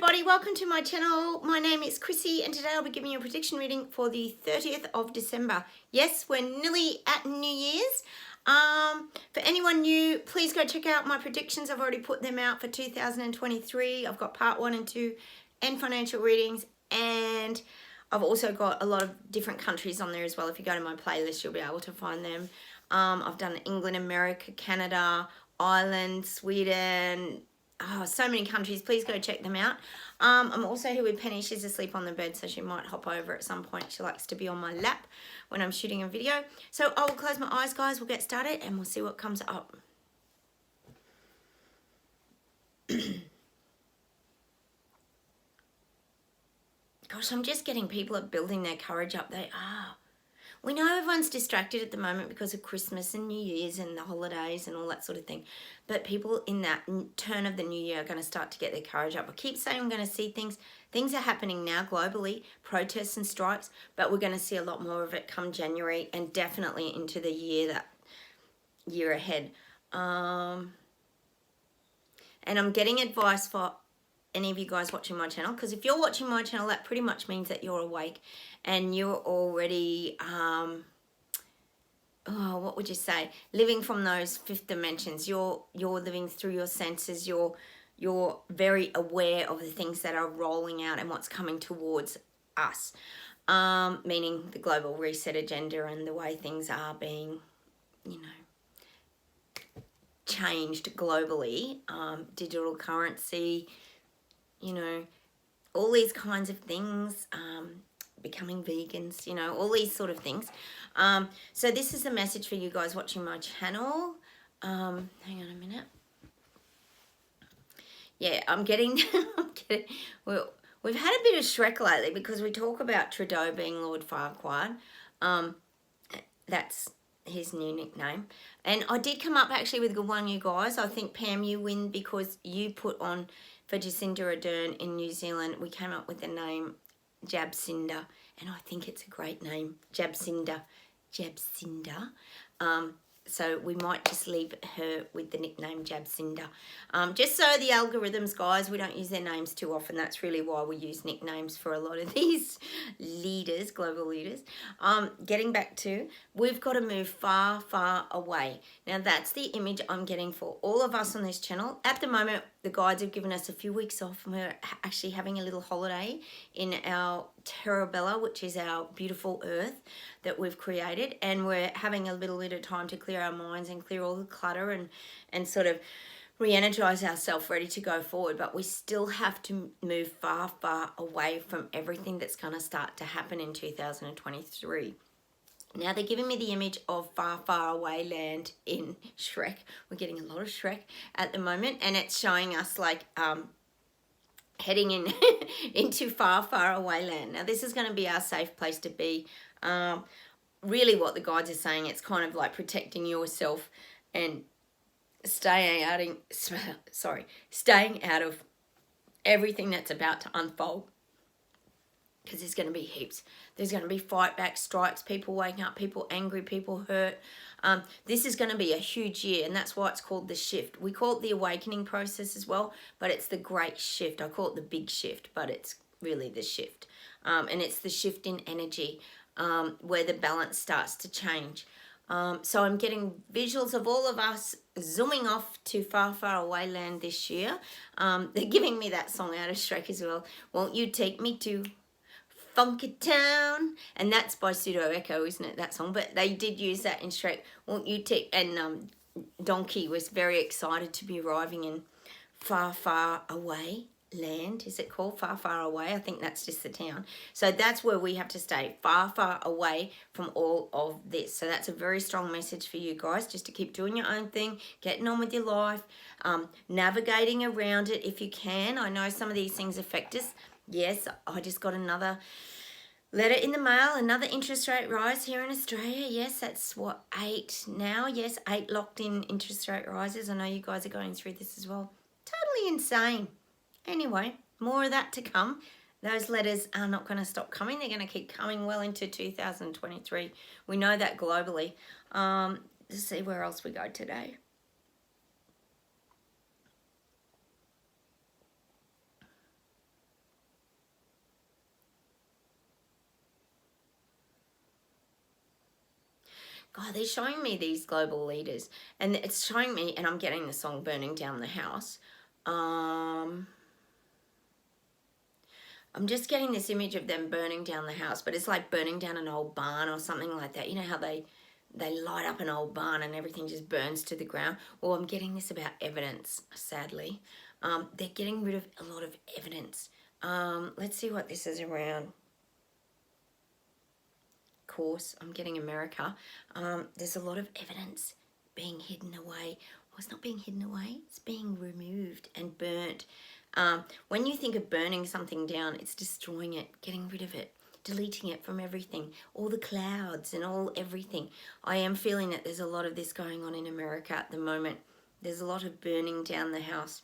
everybody, welcome to my channel. My name is Chrissy and today I'll be giving you a prediction reading for the 30th of December. Yes, we're nearly at New Year's. For anyone new, please go check out my predictions. I've already put them out for 2023. I've got part 1 and 2 and financial readings, and I've also got a lot of different countries on there as well. If you go to my playlist, you'll be able to find them. I've done England, America, Canada, Ireland, Sweden, so many countries. Please go check them out. I'm also here with Penny. She's asleep on the bed, so she might hop over at some point. She likes to be on my lap when I'm shooting a video. So I will close my eyes, guys. We'll get started and we'll see what comes up. Gosh, I'm just getting people are building their courage up. They are. We know everyone's distracted at the moment because of Christmas and New Year's and the holidays and all that sort of thing. But people in that turn of the new year are going to start to get their courage up. I keep saying I'm going to see things. Things are happening now globally, protests and strikes, but we're going to see a lot more of it come January and definitely into the year ahead. And I'm getting advice for any of you guys watching my channel, because if you're watching my channel, that pretty much means that you're awake and you're already what would you say, living from those fifth dimensions. You're living through your senses. You're very aware of the things that are rolling out and what's coming towards us, meaning the global reset agenda and the way things are being, changed globally, digital currency, all these kinds of things, becoming vegans, all these sort of things. So this is a message for you guys watching my channel. Hang on a minute. Yeah, I'm getting, well, we've had a bit of Shrek lately because we talk about Trudeau being Lord Farquaad. That's his new nickname. And I did come up actually with a good one, you guys. I think, Pam, you win because you put on for Jacinda Ardern in New Zealand. We came up with the name Jabcinda, and I think it's a great name, Jabcinda. So we might just leave her with the nickname Jabcinda. Just so the algorithms, guys, we don't use their names too often. That's really why we use nicknames for a lot of these leaders, global leaders. Getting back to, we've got to move far, far away. Now, that's the image I'm getting for all of us on this channel. At the moment, the guides have given us a few weeks off, and we're actually having a little holiday in our Terra Bella, which is our beautiful earth that we've created, and we're having a little bit of time to clear our minds and clear all the clutter and sort of re-energize ourselves, ready to go forward. But we still have to move far, far away from everything that's going to start to happen in 2023. Now, they're giving me the image of far, far away land in Shrek. We're getting a lot of Shrek at the moment, and it's showing us like heading in into far, far away land. Now, this is going to be our safe place to be. Really what the guides are saying, it's kind of like protecting yourself and staying out of everything that's about to unfold. Because there's going to be heaps. There's going to be fight back, strikes, people waking up, people angry, people hurt. This is going to be a huge year, and that's why it's called the shift. We call it the awakening process as well, but it's the great shift. I call it the big shift, but it's really the shift. And it's the shift in energy where the balance starts to change. So I'm getting visuals of all of us zooming off to far, far away land this year. They're giving me that song out of Shrek as well. Won't you take me to Funky Town? And that's by Pseudo Echo, isn't it, that song? But they did use that in Shrek. Won't you take, and Donkey was very excited to be arriving in far, far away land. Is it called far, far away? I think that's just the town. So that's where we have to stay, far, far away from all of this. So that's a very strong message for you guys, just to keep doing your own thing, getting on with your life, navigating around it if you can. I know some of these things affect us. Yes, I just got another letter in the mail, another interest rate rise here in Australia. Yes, that's what, 8 now. Yes, 8 locked in interest rate rises. I know you guys are going through this as well. Totally insane. Anyway, more of that to come. Those letters are not going to stop coming. They're going to keep coming well into 2023. We know that globally. Let's see where else we go today. God, they're showing me these global leaders, and it's showing me, and I'm getting the song Burning Down the House. I'm just getting this image of them burning down the house, but it's like burning down an old barn or something like that. You know how they light up an old barn and everything just burns to the ground? Well, I'm getting this about evidence, sadly. They're getting rid of a lot of evidence. Let's see what this is around. Course, I'm getting America. There's a lot of evidence being hidden away. Well, it's not being hidden away, it's being removed and burnt. When you think of burning something down, it's destroying it, getting rid of it, deleting it from everything, all the clouds and all everything. I am feeling that there's a lot of this going on in America at the moment. There's a lot of burning down the house.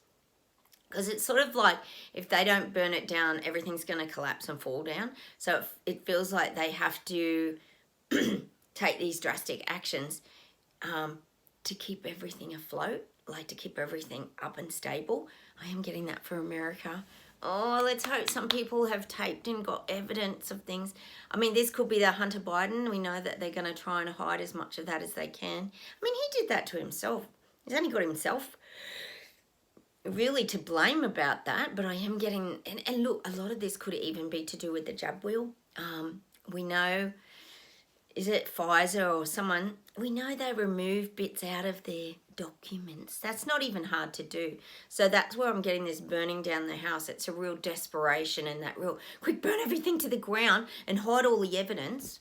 Because it's sort of like if they don't burn it down, everything's going to collapse and fall down. So it feels like they have to take these drastic actions to keep everything afloat, like to keep everything up and stable. I am getting that for America. Oh, let's hope some people have taped and got evidence of things. I mean, this could be the Hunter Biden. We know that they're going to try and hide as much of that as they can. I mean, he did that to himself. He's only got himself really to blame about that, but I am getting, and look, a lot of this could even be to do with the jab wheel. We know, is it Pfizer or someone, we know they remove bits out of their documents. That's not even hard to do. So that's where I'm getting this burning down the house. It's a real desperation and that real, quick, burn everything to the ground and hide all the evidence.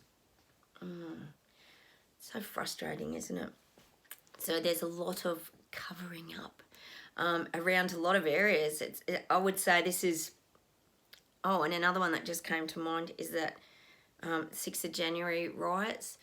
So frustrating, isn't it? So there's a lot of covering up. Around a lot of areas. I would say this is, oh, and another one that just came to mind is that 6th of January riots.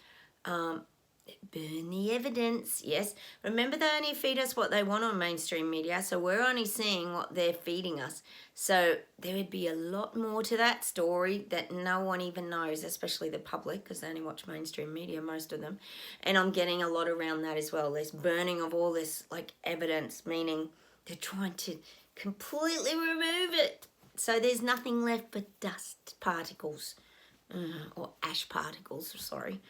Burn the evidence, yes. Remember, they only feed us what they want on mainstream media, so we're only seeing what they're feeding us. So there would be a lot more to that story that no one even knows, especially the public, because they only watch mainstream media, most of them. And I'm getting a lot around that as well. This burning of all this, like, evidence, meaning they're trying to completely remove it. So there's nothing left but dust particles, or ash particles, sorry.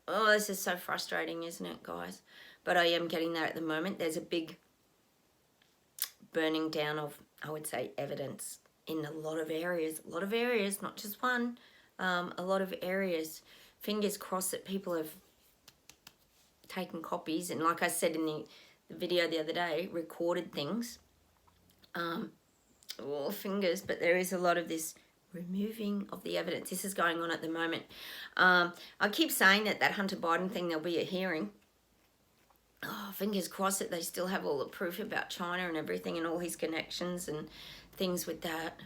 Oh, this is so frustrating, isn't it, guys? But I am getting that at the moment. There's a big burning down of, I would say, evidence in a lot of areas. A lot of areas, not just one. A lot of areas. Fingers crossed that people have taken copies. And like I said in the video the other day, recorded things. Fingers, but there is a lot of this removing of the evidence. This is going on at the moment. I keep saying that Hunter Biden thing, there'll be a hearing. Oh, fingers crossed that they still have all the proof about China and everything and all his connections and things with that.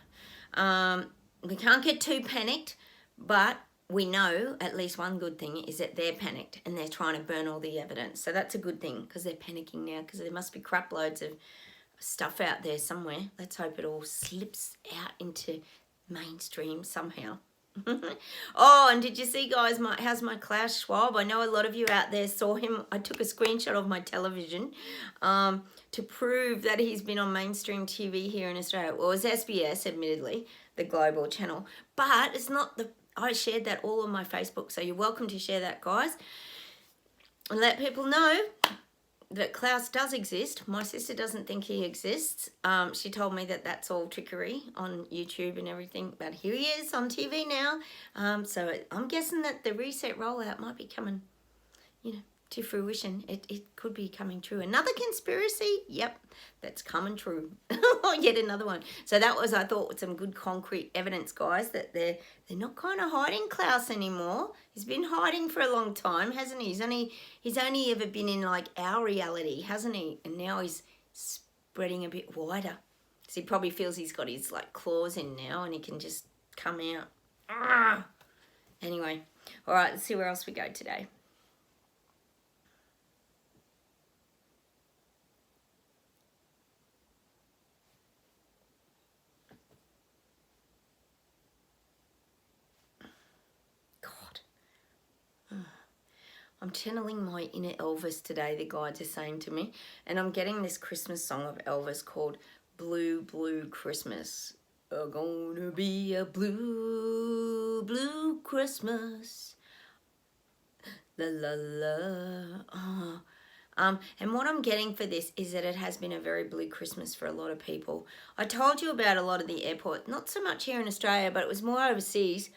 We can't get too panicked, but we know at least one good thing is that they're panicked and they're trying to burn all the evidence. So that's a good thing because they're panicking now because there must be crap loads of stuff out there somewhere. Let's hope it all slips out into mainstream somehow. Oh, and did you see, guys, how's my Klaus Schwab? I know a lot of you out there saw him. I took a screenshot of my television to prove that he's been on mainstream TV here in Australia. Well, it was SBS, admittedly, the global channel, but it's not the, I shared that all on my Facebook, so you're welcome to share that, guys, and let people know that Klaus does exist. My sister doesn't think he exists. She told me that that's all trickery on YouTube and everything, but here he is on TV now. So I'm guessing that the reset rollout might be coming, to fruition. It could be coming true. Another conspiracy? Yep, that's coming true. Yet another one. So that was, I thought, with some good concrete evidence, guys, that they're not kind of hiding Klaus anymore. He's been hiding for a long time, hasn't he? He's only ever been in like our reality, hasn't he? And now he's spreading a bit wider. So he probably feels he's got his like claws in now and he can just come out. Anyway, all right, let's see where else we go today. I'm channeling my inner Elvis today, the guides are saying to me. And I'm getting this Christmas song of Elvis called Blue, Blue Christmas. Gonna be a blue, blue Christmas. La la la. Oh. And what I'm getting for this is that it has been a very blue Christmas for a lot of people. I told you about a lot of the airport, not so much here in Australia, but it was more overseas.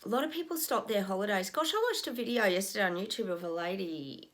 A lot of people stopped their holidays. Gosh, I watched a video yesterday on YouTube of a lady.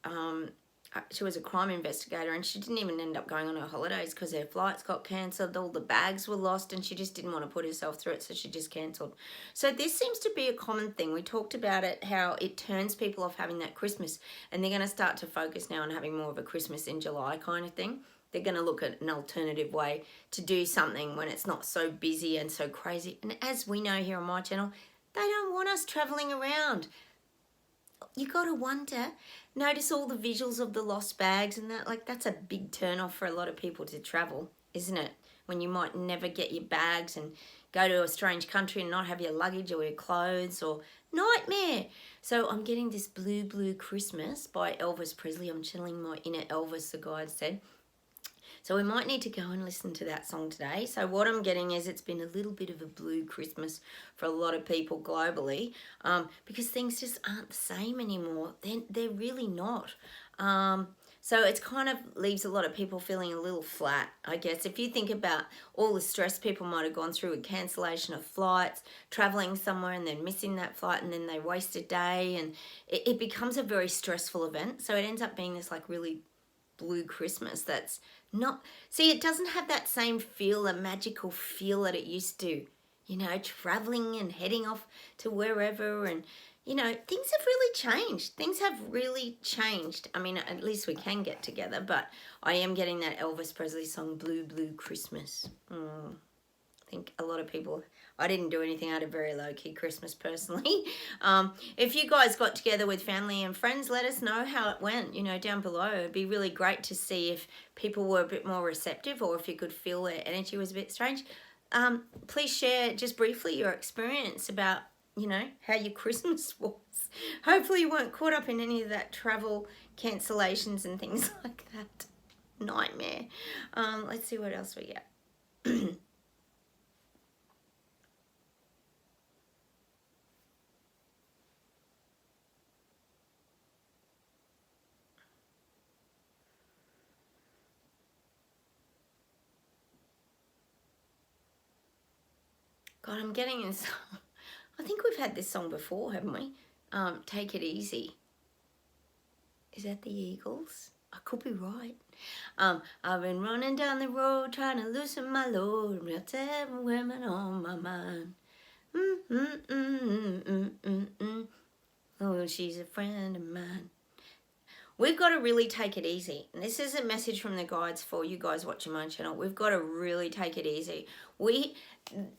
She was a crime investigator, and she didn't even end up going on her holidays because her flights got cancelled, all the bags were lost, and she just didn't want to put herself through it, so she just cancelled. So this seems to be a common thing. We talked about it, how it turns people off having that Christmas, and they're going to start to focus now on having more of a Christmas in July kind of thing. They're going to look at an alternative way to do something when it's not so busy and so crazy. And as we know here on my channel, they don't want us travelling around. You got to wonder. Notice all the visuals of the lost bags and that. Like, that's a big turn off for a lot of people to travel, isn't it? When you might never get your bags and go to a strange country and not have your luggage or your clothes, or nightmare. So I'm getting this Blue Blue Christmas by Elvis Presley. I'm channeling my inner Elvis, the guide said. So we might need to go and listen to that song today. So what I'm getting is it's been a little bit of a blue Christmas for a lot of people globally, because things just aren't the same anymore. They're really not. So it's kind of leaves a lot of people feeling a little flat, I guess. If you think about all the stress people might have gone through with cancellation of flights, travelling somewhere and then missing that flight, and then they waste a day, and it becomes a very stressful event. So it ends up being this like really blue Christmas that's not, see, it doesn't have that same feel, a magical feel that it used to, you know, traveling and heading off to wherever, and you know, things have really changed. Things have really changed. I mean, at least we can get together, but I am getting that Elvis Presley song, Blue Blue Christmas. I think a lot of people, I didn't do anything. I had a very low-key Christmas personally. If you guys got together with family and friends, let us know how it went, you know, down below. It'd be really great to see if people were a bit more receptive, or if you could feel their energy was a bit strange. Please share just briefly your experience about, you know, how your Christmas was. Hopefully you weren't caught up in any of that travel cancellations and things like that. Nightmare. Let's see what else we get. God, I'm getting this. I think we've had this song before, haven't we? Take It Easy. Is that the Eagles? I could be right. I've been running down the road trying to loosen my load. I've got 7 women on my mind. Oh, she's a friend of mine. We've got to really take it easy. And this is a message from the guides for you guys watching my channel. We've got to really take it easy.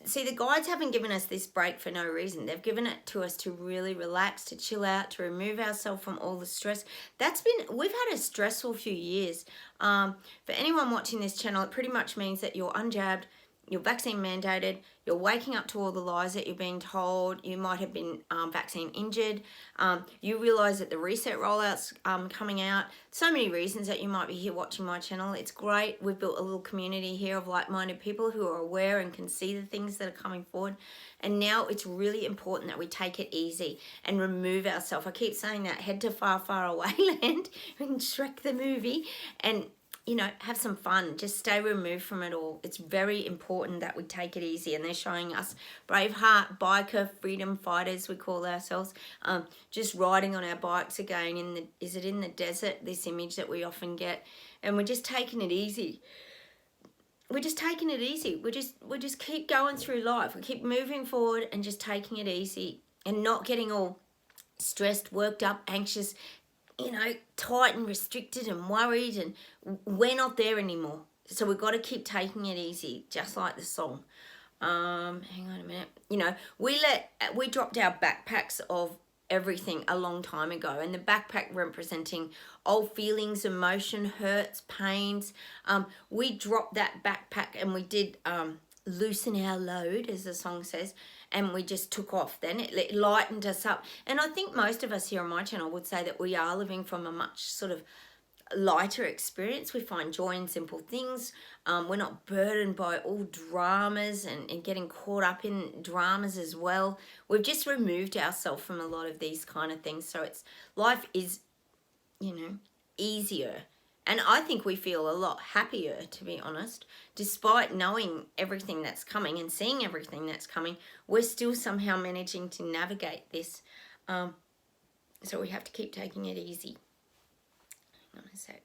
See, the guides haven't given us this break for no reason. They've given it to us to really relax, to chill out, to remove ourselves from all the stress. We've had a stressful few years. For anyone watching this channel, it pretty much means that you're unjabbed, you're vaccine mandated, you're waking up to all the lies that you're being told, you might have been vaccine injured, you realise that the reset rollout's coming out. So many reasons that you might be here watching my channel. It's great. We've built a little community here of like-minded people who are aware and can see the things that are coming forward. And now it's really important that we take it easy and remove ourselves. I keep saying that, head to far, far away land and Shrek the movie, and you know, have some fun. Just stay removed from it all. It's very important that we take it easy. And they're showing us Braveheart, biker, freedom fighters, we call ourselves, just riding on our bikes again. Is it in the desert? This image that we often get. And we're just taking it easy. We're just taking it easy. We just keep going through life. We keep moving forward and just taking it easy and not getting all stressed, worked up, anxious, you know, tight and restricted and worried, and we're not there anymore. So we've got to keep taking it easy, just like the song. Hang on a minute. You know, we dropped our backpacks of everything a long time ago, and the backpack representing old feelings, emotion, hurts, pains. We dropped that backpack and we did loosen our load, as the song says, and we just took off. Then it lightened us up. And I think most of us here on my channel would say that we are living from a much sort of lighter experience. We find joy in simple things. We're not burdened by all dramas and getting caught up in dramas as well. We've just removed ourselves from a lot of these kind of things. So life is, easier. And I think we feel a lot happier, to be honest. Despite knowing everything that's coming and seeing everything that's coming, we're still somehow managing to navigate this. So we have to keep taking it easy. Hang on a sec.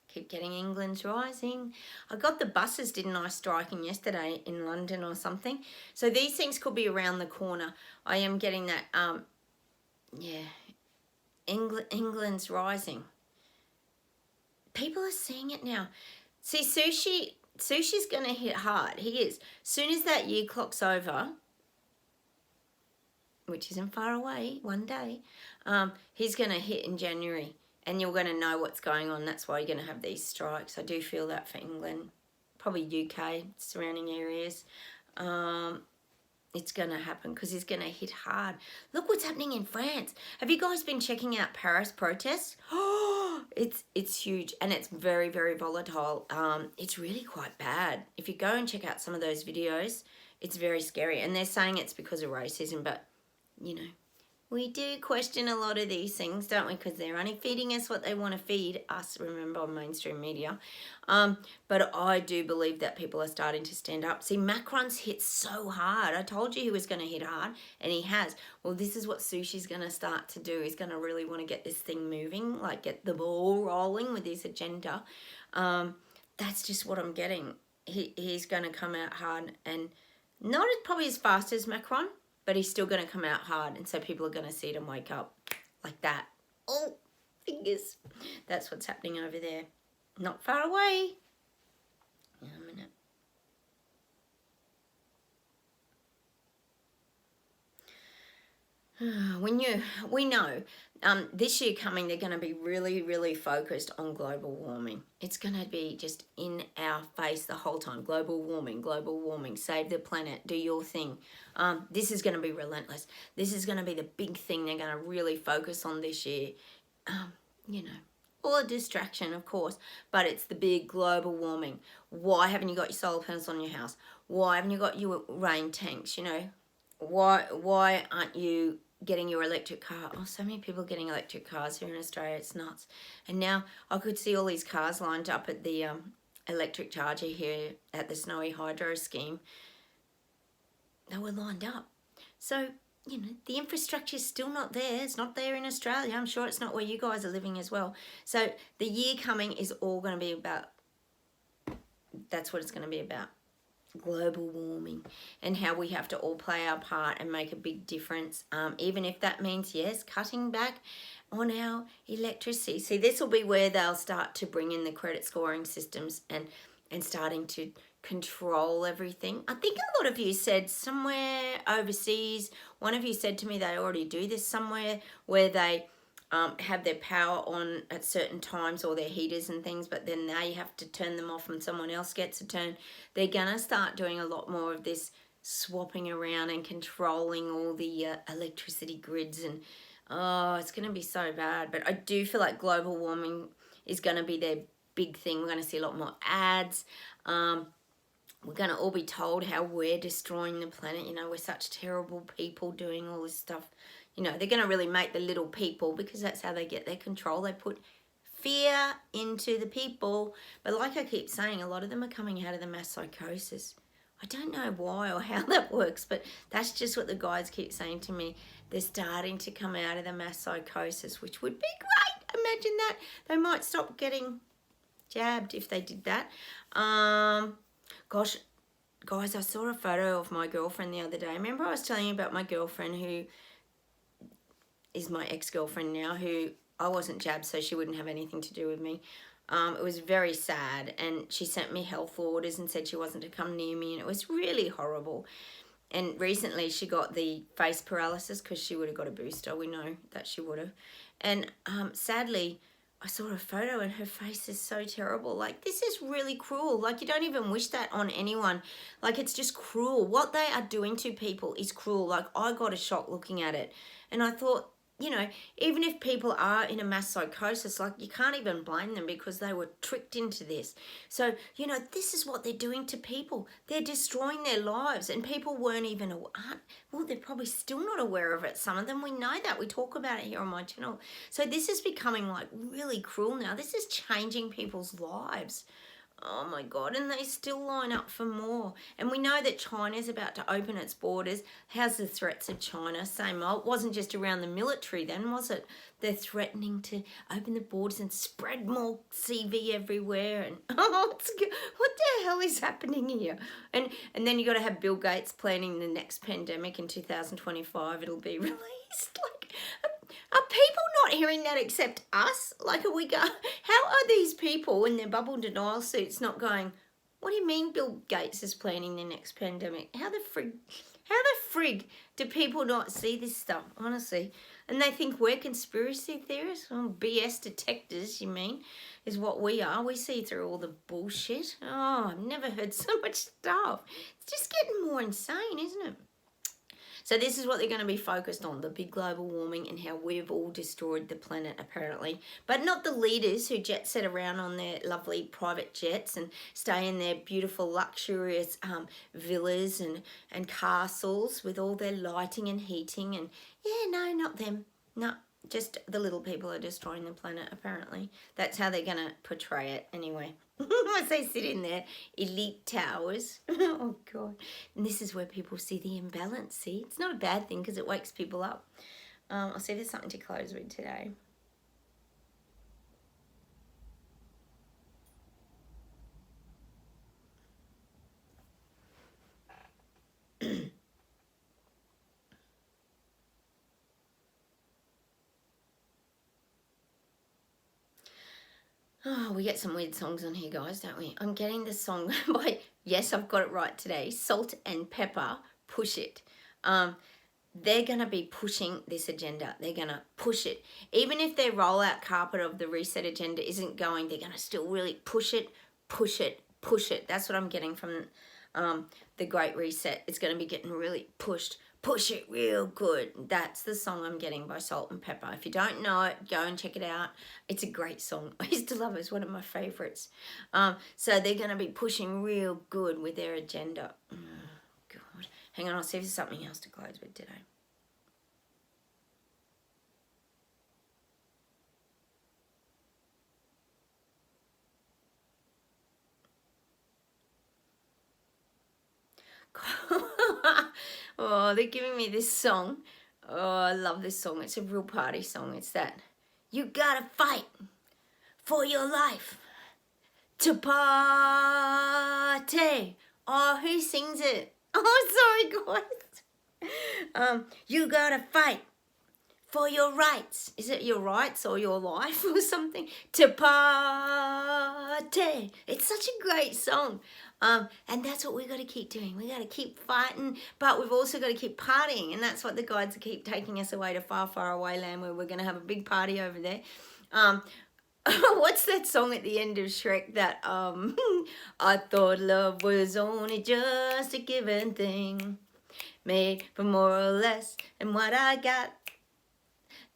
Keep getting England's rising. I got the buses, didn't I, striking yesterday in London or something. So these things could be around the corner. I am getting that, England's rising. People are seeing it now. See, Sushi's going to hit hard. He is. Soon as that year clock's over, which isn't far away, one day, he's going to hit in January. And you're going to know what's going on. That's why you're going to have these strikes. I do feel that for England. Probably UK, surrounding areas. It's going to happen because he's going to hit hard. Look what's happening in France. Have you guys been checking out Paris protests? Oh, it's huge and it's very, very volatile. It's really quite bad. If you go and check out some of those videos, it's very scary. And they're saying it's because of racism, but, we do question a lot of these things, don't we? Because they're only feeding us what they want to feed us, remember, on mainstream media. But I do believe that people are starting to stand up. See, Macron's hit so hard. I told you he was going to hit hard, and he has. Well, this is what Sushi's going to start to do. He's going to really want to get this thing moving, like get the ball rolling with his agenda. That's just what I'm getting. He's going to come out hard, and not probably as fast as Macron, but he's still going to come out hard, and so people are going to see it and wake up like that. Oh, fingers. That's what's happening over there. Not far away. A minute. We know this year coming, they're going to be really, really focused on global warming. It's going to be just in our face the whole time. Global warming, save the planet, do your thing. This is going to be relentless. This is going to be the big thing they're going to really focus on this year. All a distraction, of course, but it's the big global warming. Why haven't you got your solar panels on your house? Why haven't you got your rain tanks, Why aren't you getting your electric car? Oh, so many people getting electric cars here in Australia. It's nuts. And now I could see all these cars lined up at the electric charger here at the Snowy Hydro scheme. They were lined up. So, the infrastructure is still not there. It's not there in Australia. I'm sure it's not where you guys are living as well. So the year coming is all going to be about, that's what it's going to be about. Global warming and how we have to all play our part and make a big difference, even if that means, yes, cutting back on our electricity. See, this will be where they'll start to bring in the credit scoring systems and starting to control everything. I think a lot of you said somewhere overseas, one of you said to me they already do this somewhere where they have their power on at certain times or their heaters and things, but then they have to turn them off and someone else gets a turn. They're going to start doing a lot more of this swapping around and controlling all the electricity grids, and it's going to be so bad. But I do feel like global warming is going to be their big thing. We're going to see a lot more ads. We're going to all be told how we're destroying the planet. We're such terrible people doing all this stuff. They're going to really make the little people, because that's how they get their control. They put fear into the people. But like I keep saying, a lot of them are coming out of the mass psychosis. I don't know why or how that works, but that's just what the guys keep saying to me. They're starting to come out of the mass psychosis, which would be great. Imagine that. They might stop getting jabbed if they did that. Gosh, guys, I saw a photo of my girlfriend the other day. Remember I was telling you about my girlfriend who is my ex-girlfriend now, who I wasn't jabbed, so she wouldn't have anything to do with me. It was very sad, and she sent me health orders and said she wasn't to come near me, and it was really horrible. And recently she got the face paralysis because she would have got a booster. We know that she would have. And sadly, I saw a photo and her face is so terrible. Like, this is really cruel. Like, you don't even wish that on anyone. Like, it's just cruel. What they are doing to people is cruel. Like, I got a shock looking at it. And I thought, you know, even if people are in a mass psychosis, like you can't even blame them because they were tricked into this. So, you know, this is what they're doing to people. They're destroying their lives, and people weren't even, well, they're probably still not aware of it. Some of them, we know that. We talk about it here on my channel. So this is becoming like really cruel now. This is changing people's lives. Oh my God, and they still line up for more. And we know that China's about to open its borders. How's the threats of China? Same old. It wasn't just around the military then, was it? They're threatening to open the borders and spread more CV everywhere. And what the hell is happening here? And then you got to have Bill Gates planning the next pandemic in 2025. It'll be released. Like, are people not hearing that except us? Like, are we how are these people in their bubble denial suits not going, what do you mean Bill Gates is planning the next pandemic? How the frig do people not see this stuff, honestly? And they think we're conspiracy theorists? Oh, BS detectors, you mean, is what we are. We see through all the bullshit. Oh, I've never heard so much stuff. It's just getting more insane, isn't it? So this is what they're going to be focused on, the big global warming and how we've all destroyed the planet, apparently. But not the leaders who jet set around on their lovely private jets and stay in their beautiful, luxurious villas and castles with all their lighting and heating. And yeah, no, not them. No, just the little people are destroying the planet, apparently. That's how they're going to portray it anyway. As they sit in their elite towers. Oh, God. And this is where people see the imbalance. See, it's not a bad thing because it wakes people up. I'll see if there's something to close with today. Oh, we get some weird songs on here, guys, don't we? I'm getting the song by, yes, I've got it right today, Salt and Pepper, Push It. They're going to be pushing this agenda. They're going to push it. Even if their rollout carpet of the reset agenda isn't going, they're going to still really push it, push it, push it. That's what I'm getting from the Great Reset. It's going to be getting really pushed. Push it real good. That's the song I'm getting by Salt and Pepper. If you don't know it, go and check it out. It's a great song. I used to love it. It's one of my favourites. So they're going to be pushing real good with their agenda. Oh, God. Hang on, I'll see if there's something else to close with today. Oh, they're giving me this song. Oh, I love this song. It's a real party song. It's that. You gotta fight for your life to party. Oh, who sings it? Oh, sorry, guys. You gotta fight for your rights. Is it your rights or your life or something? To party. It's such a great song. And that's what we got to keep doing. We got to keep fighting, but we've also got to keep partying. And that's what the guides keep taking us away to far, far away land where we're going to have a big party over there. What's that song at the end of Shrek that, I thought love was only just a given thing, made for more or less than what I got.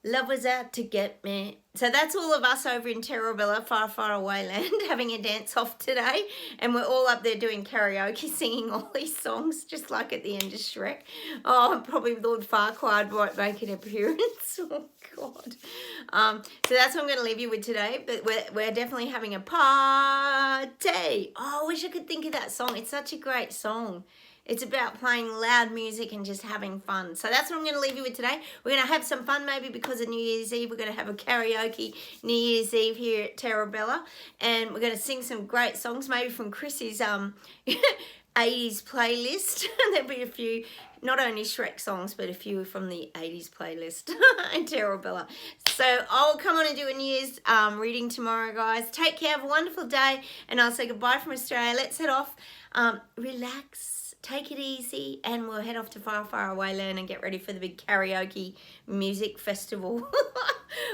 Love was out to get me. So that's all of us over in Terrabella, far, far away land, having a dance off today. And we're all up there doing karaoke, singing all these songs, just like at the end of Shrek. Oh, probably Lord Farquaad might make an appearance. Oh, God. So that's what I'm going to leave you with today. But we're definitely having a party. Oh, I wish I could think of that song. It's such a great song. It's about playing loud music and just having fun. So that's what I'm going to leave you with today. We're going to have some fun maybe because of New Year's Eve. We're going to have a karaoke New Year's Eve here at Terrabella. And we're going to sing some great songs, maybe from Chrissy's 80s playlist. There'll be a few, not only Shrek songs, but a few from the 80s playlist in Terrabella. So I'll come on and do a New Year's reading tomorrow, guys. Take care. Have a wonderful day. And I'll say goodbye from Australia. Let's head off. Relax. Take it easy, and we'll head off to far, far away land and get ready for the big karaoke music festival.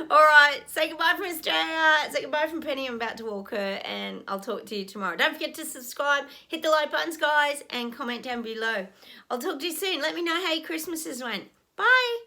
All right, say goodbye from Australia. Say goodbye from Penny. I'm about to walk her, and I'll talk to you tomorrow. Don't forget to subscribe, hit the like buttons, guys, and comment down below. I'll talk to you soon. Let me know how your Christmases went. Bye.